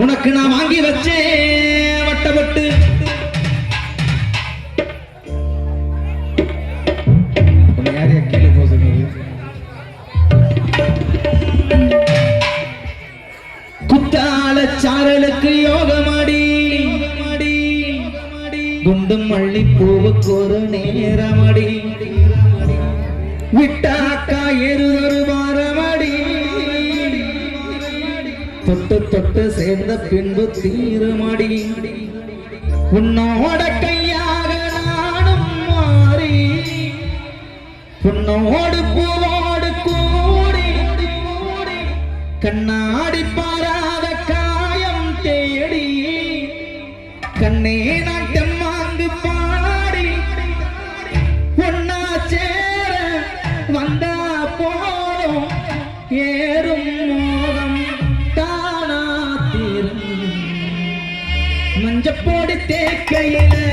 உனக்கு நான் வாங்கி வச்சேன் வட்டப்பட்டு கீழே போக குத்தால சாரலுக்கு யோகமாடி குண்டும் மல்லி பூவுக்கு ஒரு நேரமடி விட்டாக்கா எருதொரு வாரமடி தொட்டு தொட்டு சேர்ந்த பின்பு தீருமடி உன்னோட கையாக நானும் மாறி உன்னோடு பூவோடு கூடி கண்ணாடி பாராத காயம் தேடி கண்ணே நான் தெம்மாங்கு பாடி ஒன்னா சேர வந்தா போதும் ஏறும் மோகம் தானா தீரும் மஞ்சப்போடு தேக்கையில